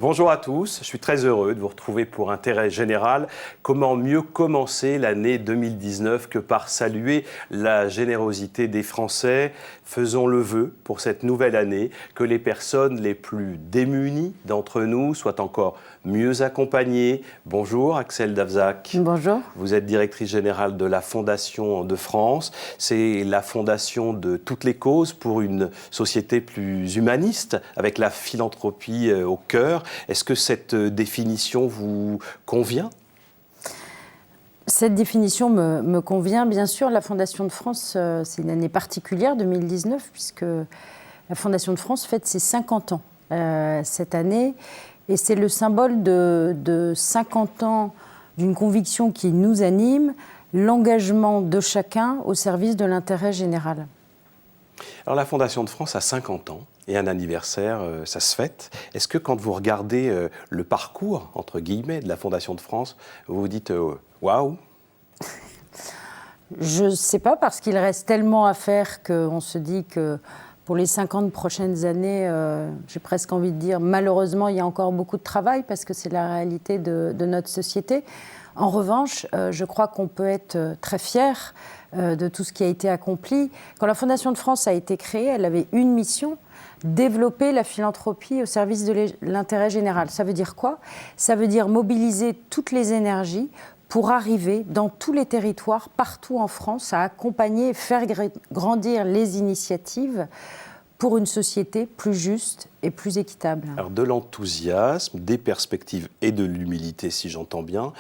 Bonjour à tous, je suis très heureux de vous retrouver pour Intérêt Général. Comment mieux commencer l'année 2019 que par saluer la générosité des Français? Faisons le vœu pour cette nouvelle année que les personnes les plus démunies d'entre nous soient encore mieux accompagnées. Bonjour Axel Davzac. Bonjour. Vous êtes directrice générale de la Fondation de France. C'est la fondation de toutes les causes pour une société plus humaniste, avec la philanthropie au cœur. Est-ce que cette définition vous convient ? Cette définition me convient, bien sûr. La Fondation de France, c'est une année particulière, 2019, puisque la Fondation de France fête ses 50 ans cette année. Et c'est le symbole de 50 ans d'une conviction qui nous anime, l'engagement de chacun au service de l'intérêt général. Alors la Fondation de France a 50 ans et un anniversaire, ça se fête. Est-ce que quand vous regardez le parcours, entre guillemets, de la Fondation de France, vous vous dites « waouh » ? Je ne sais pas, parce qu'il reste tellement à faire qu'on se dit que pour les 50 prochaines années, j'ai presque envie de dire, malheureusement, il y a encore beaucoup de travail, parce que c'est la réalité de notre société. En revanche, je crois qu'on peut être très fier de tout ce qui a été accompli. Quand la Fondation de France a été créée, elle avait une mission: développer la philanthropie au service de l'intérêt général. Ça veut dire quoi ? Ça veut dire mobiliser toutes les énergies pour arriver dans tous les territoires, partout en France, à accompagner et faire grandir les initiatives pour une société plus juste et plus équitable. Alors de l'enthousiasme, des perspectives et de l'humilité, si j'entends bien.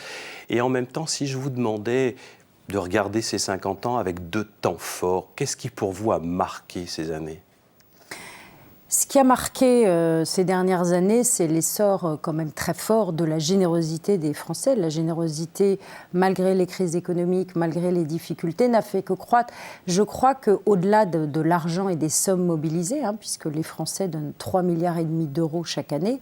Et en même temps, si je vous demandais de regarder ces 50 ans avec deux temps forts, qu'est-ce qui pour vous a marqué ces années ? Ce qui a marqué ces dernières années, c'est l'essor quand même très fort de la générosité des Français. La générosité, malgré les crises économiques, malgré les difficultés, n'a fait que croître. Je crois qu'au-delà de l'argent et des sommes mobilisées, puisque les Français donnent 3,5 milliards d'euros chaque année,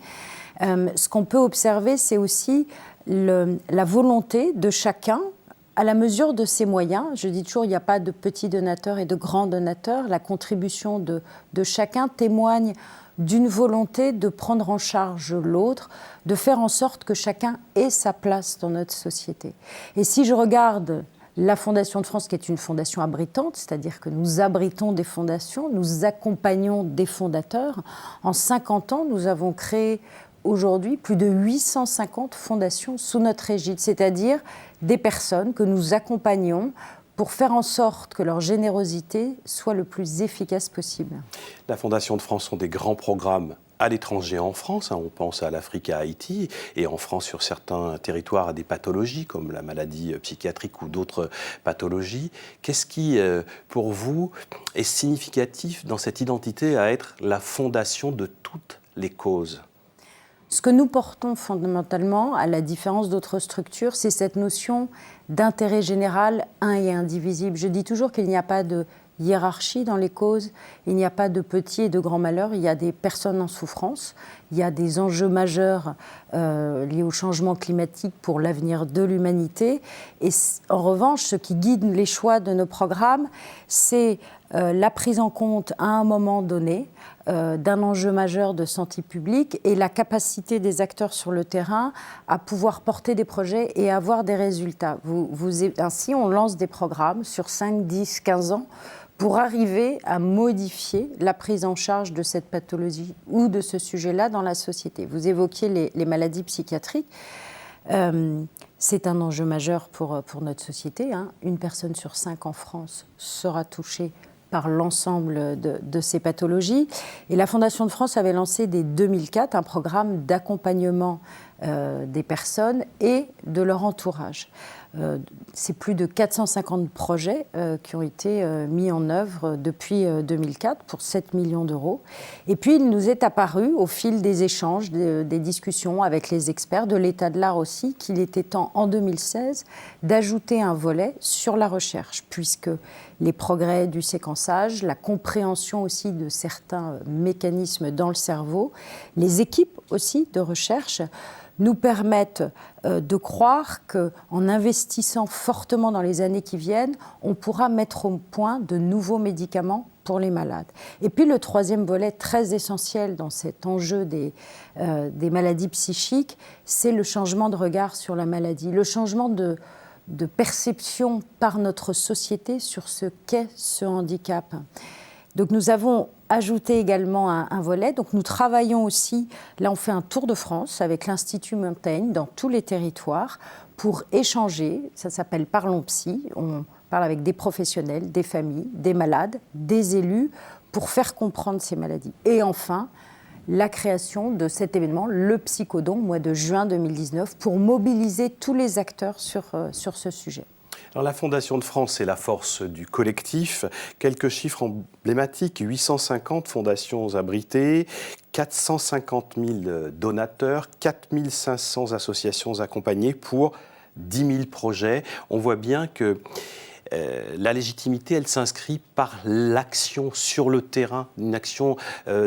ce qu'on peut observer, c'est aussi la volonté de chacun, à la mesure de ses moyens. Je dis toujours, il n'y a pas de petits donateurs et de grands donateurs. La contribution de chacun témoigne d'une volonté de prendre en charge l'autre, de faire en sorte que chacun ait sa place dans notre société. Et si je regarde la Fondation de France, qui est une fondation abritante, c'est-à-dire que nous abritons des fondations, nous accompagnons des fondateurs. En 50 ans, nous avons créé aujourd'hui plus de 850 fondations sous notre égide, c'est-à-dire des personnes que nous accompagnons pour faire en sorte que leur générosité soit le plus efficace possible. La Fondation de France ont des grands programmes à l'étranger, en France. On pense à l'Afrique et à Haïti, et en France, sur certains territoires, à des pathologies comme la maladie psychiatrique ou d'autres pathologies. Qu'est-ce qui, pour vous, est significatif dans cette identité à être la fondation de toutes les causes ? Ce que nous portons fondamentalement, à la différence d'autres structures, c'est cette notion d'intérêt général, un et indivisible. Je dis toujours qu'il n'y a pas de hiérarchie dans les causes, il n'y a pas de petits et de grands malheurs, il y a des personnes en souffrance, il y a des enjeux majeurs liés au changement climatique pour l'avenir de l'humanité. Et en revanche, ce qui guide les choix de nos programmes, c'est la prise en compte à un moment donné d'un enjeu majeur de santé publique et la capacité des acteurs sur le terrain à pouvoir porter des projets et avoir des résultats. Ainsi, on lance des programmes sur 5, 10, 15 ans pour arriver à modifier la prise en charge de cette pathologie ou de ce sujet-là dans la société. Vous évoquiez les maladies psychiatriques. C'est un enjeu majeur pour notre société. Une personne sur 5 en France sera touchée par l'ensemble de ces pathologies. Et la Fondation de France avait lancé dès 2004 un programme d'accompagnement des personnes et de leur entourage. C'est plus de 450 projets qui ont été mis en œuvre depuis 2004 pour 7 millions d'euros. Et puis, il nous est apparu, au fil des échanges, des discussions avec les experts, de l'état de l'art aussi, qu'il était temps, en 2016, d'ajouter un volet sur la recherche, puisque les progrès du séquençage, la compréhension aussi de certains mécanismes dans le cerveau, les équipes aussi de recherche nous permettent de croire qu'en investissant fortement dans les années qui viennent, on pourra mettre au point de nouveaux médicaments pour les malades. Et puis le troisième volet très essentiel dans cet enjeu des maladies psychiques, c'est le changement de regard sur la maladie, le changement de perception par notre société sur ce qu'est ce handicap. Donc nous avons ajouté également un volet. Donc nous travaillons aussi, là on fait un tour de France avec l'Institut Montaigne dans tous les territoires pour échanger, ça s'appelle Parlons Psy, on parle avec des professionnels, des familles, des malades, des élus pour faire comprendre ces maladies. Et enfin, la création de cet événement, le Psychodon, au mois de juin 2019, pour mobiliser tous les acteurs sur ce sujet. Alors, la Fondation de France, c'est la force du collectif. Quelques chiffres emblématiques, 850 fondations abritées, 450 000 donateurs, 4 500 associations accompagnées pour 10 000 projets. On voit bien que la légitimité, elle s'inscrit par l'action sur le terrain, une action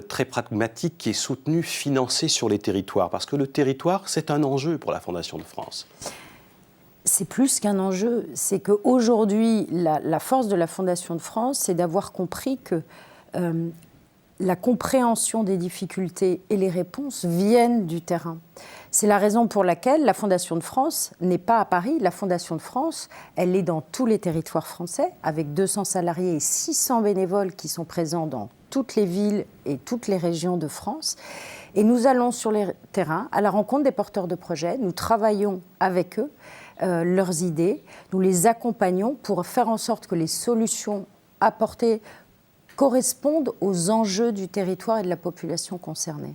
très pragmatique qui est soutenue, financée sur les territoires. Parce que le territoire, c'est un enjeu pour la Fondation de France. C'est plus qu'un enjeu, c'est qu'aujourd'hui, la force de la Fondation de France, c'est d'avoir compris que la compréhension des difficultés et les réponses viennent du terrain. C'est la raison pour laquelle la Fondation de France n'est pas à Paris. La Fondation de France, elle est dans tous les territoires français, avec 200 salariés et 600 bénévoles qui sont présents dans toutes les villes et toutes les régions de France. Et nous allons sur les terrains, à la rencontre des porteurs de projets. Nous travaillons avec eux, leurs idées. Nous les accompagnons pour faire en sorte que les solutions apportées correspondent aux enjeux du territoire et de la population concernée.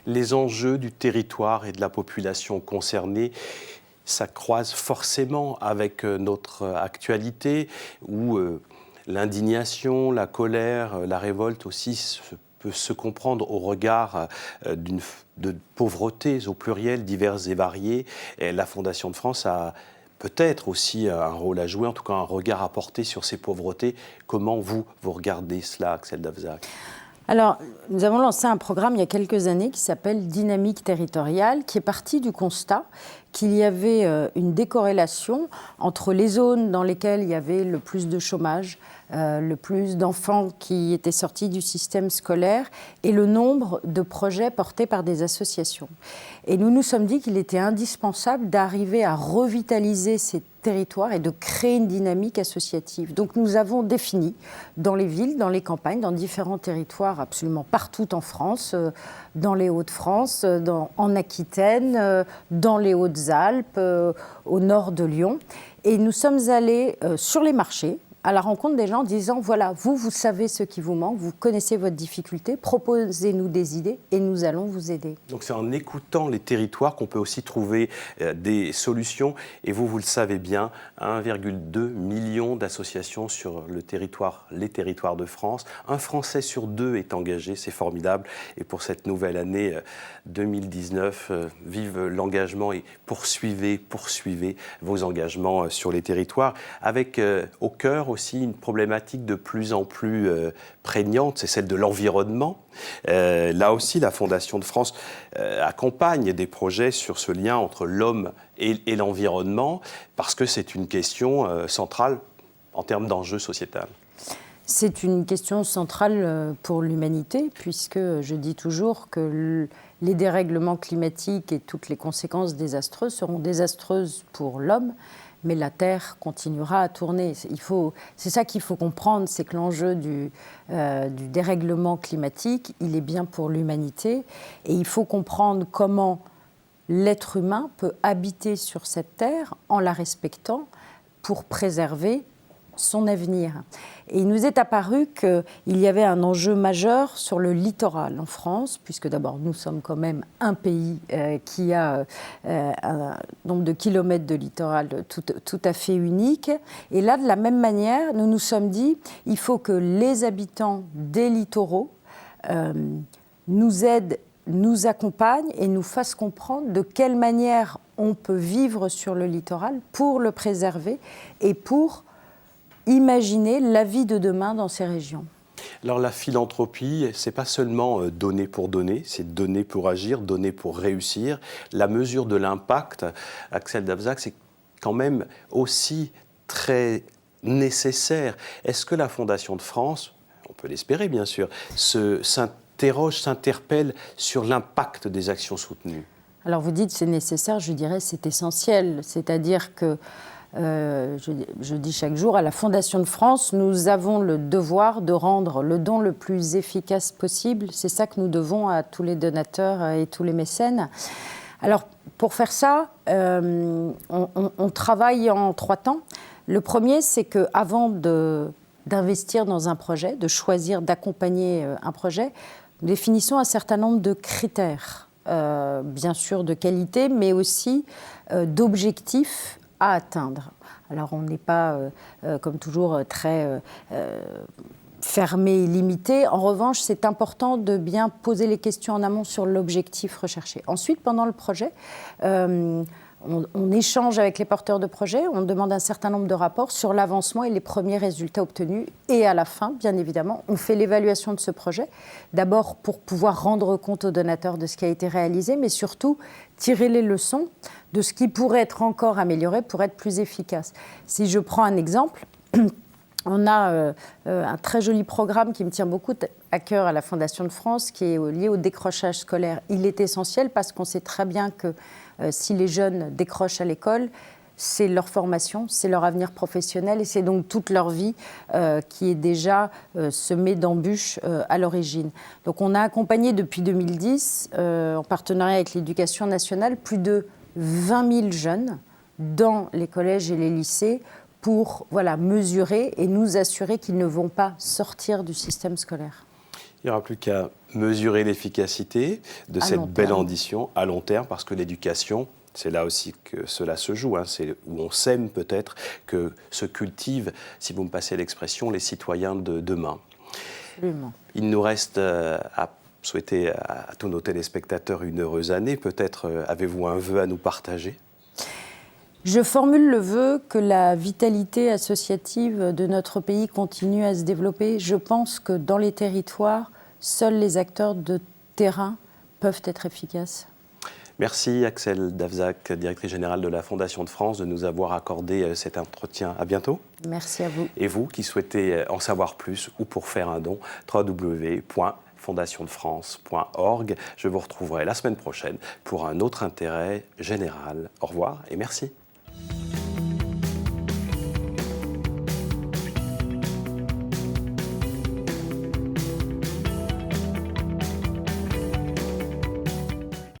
Les enjeux du territoire et de la population concernée, ça croise forcément avec notre actualité où l'indignation, la colère, la révolte aussi peut se comprendre au regard de pauvretés au pluriel, diverses et variées. Et la Fondation de France a peut-être aussi un rôle à jouer, en tout cas un regard à porter sur ces pauvretés. Comment vous regardez cela, Axel Davozac ? Alors, nous avons lancé un programme il y a quelques années qui s'appelle Dynamique territoriale, qui est parti du constat qu'il y avait une décorrélation entre les zones dans lesquelles il y avait le plus de chômage, le plus d'enfants qui étaient sortis du système scolaire et le nombre de projets portés par des associations. Et nous nous sommes dit qu'il était indispensable d'arriver à revitaliser ces territoires et de créer une dynamique associative. Donc nous avons défini dans les villes, dans les campagnes, dans différents territoires absolument partout en France, dans les Hauts-de-France, en Aquitaine, dans les Hautes-Alpes, au nord de Lyon. Et nous sommes allés sur les marchés, à la rencontre des gens en disant, voilà, vous savez ce qui vous manque, vous connaissez votre difficulté, proposez-nous des idées et nous allons vous aider. Donc c'est en écoutant les territoires qu'on peut aussi trouver des solutions. Et vous le savez bien, 1,2 million d'associations sur les territoires de France. Un Français sur deux est engagé, c'est formidable. Et pour cette nouvelle année 2019, vive l'engagement et poursuivez vos engagements sur les territoires. Avec au cœur aussi une problématique de plus en plus prégnante, c'est celle de l'environnement. Là aussi, la Fondation de France accompagne des projets sur ce lien entre l'homme et l'environnement, parce que c'est une question centrale en termes d'enjeux sociétal. C'est une question centrale pour l'humanité, puisque je dis toujours que les dérèglements climatiques et toutes les conséquences désastreuses seront désastreuses pour l'homme, mais la Terre continuera à tourner. C'est ça qu'il faut comprendre, c'est que l'enjeu du dérèglement climatique, il est bien pour l'humanité. Et il faut comprendre comment l'être humain peut habiter sur cette Terre en la respectant pour préserver son avenir. Et il nous est apparu qu'il y avait un enjeu majeur sur le littoral en France, puisque d'abord nous sommes quand même un pays qui a un nombre de kilomètres de littoral tout à fait unique. Et là, de la même manière, nous nous sommes dit il faut que les habitants des littoraux nous aident, nous accompagnent et nous fassent comprendre de quelle manière on peut vivre sur le littoral pour le préserver et pour imaginer la vie de demain dans ces régions. Alors la philanthropie, c'est pas seulement donner pour donner, c'est donner pour agir, donner pour réussir. La mesure de l'impact, Axel Dafzak, c'est quand même aussi très nécessaire. Est-ce que la Fondation de France, on peut l'espérer bien sûr, s'interpelle sur l'impact des actions soutenues? Alors vous dites c'est nécessaire, je dirais c'est essentiel. C'est-à-dire que, je dis chaque jour, à la Fondation de France, nous avons le devoir de rendre le don le plus efficace possible. C'est ça que nous devons à tous les donateurs et tous les mécènes. Alors pour faire ça, on travaille en 3 temps. Le premier, c'est qu'avant d'investir dans un projet, de choisir d'accompagner un projet, nous définissons un certain nombre de critères, bien sûr de qualité, mais aussi d'objectifs à atteindre. Alors on n'est pas, comme toujours, très fermé et limité. En revanche, c'est important de bien poser les questions en amont sur l'objectif recherché. Ensuite, pendant le projet, on échange avec les porteurs de projet, on demande un certain nombre de rapports sur l'avancement et les premiers résultats obtenus. Et à la fin, bien évidemment, on fait l'évaluation de ce projet. D'abord pour pouvoir rendre compte aux donateurs de ce qui a été réalisé, mais surtout tirer les leçons de ce qui pourrait être encore amélioré pour être plus efficace. Si je prends un exemple, on a un très joli programme qui me tient beaucoup à cœur à la Fondation de France, qui est lié au décrochage scolaire. Il est essentiel parce qu'on sait très bien que si les jeunes décrochent à l'école, c'est leur formation, c'est leur avenir professionnel et c'est donc toute leur vie qui est déjà semée d'embûches à l'origine. Donc on a accompagné depuis 2010, en partenariat avec l'Éducation nationale, plus de 20 000 jeunes dans les collèges et les lycées pour mesurer et nous assurer qu'ils ne vont pas sortir du système scolaire. Il n'y aura plus qu'à mesurer l'efficacité de cette belle ambition à long terme, parce que l'éducation, c'est là aussi que cela se joue, c'est où on sème peut-être que se cultivent, si vous me passez l'expression, les citoyens de demain. Absolument. Il nous reste à souhaiter à tous nos téléspectateurs une heureuse année. Peut-être avez-vous un vœu à nous partager ? Je formule le vœu que la vitalité associative de notre pays continue à se développer. Je pense que dans les territoires, seuls les acteurs de terrain peuvent être efficaces. Merci Axel Dafzak, directrice générale de la Fondation de France, de nous avoir accordé cet entretien. À bientôt. Merci à vous. Et vous qui souhaitez en savoir plus ou pour faire un don, www.fondationdefrance.org. Je vous retrouverai la semaine prochaine pour un autre intérêt général. Au revoir et merci.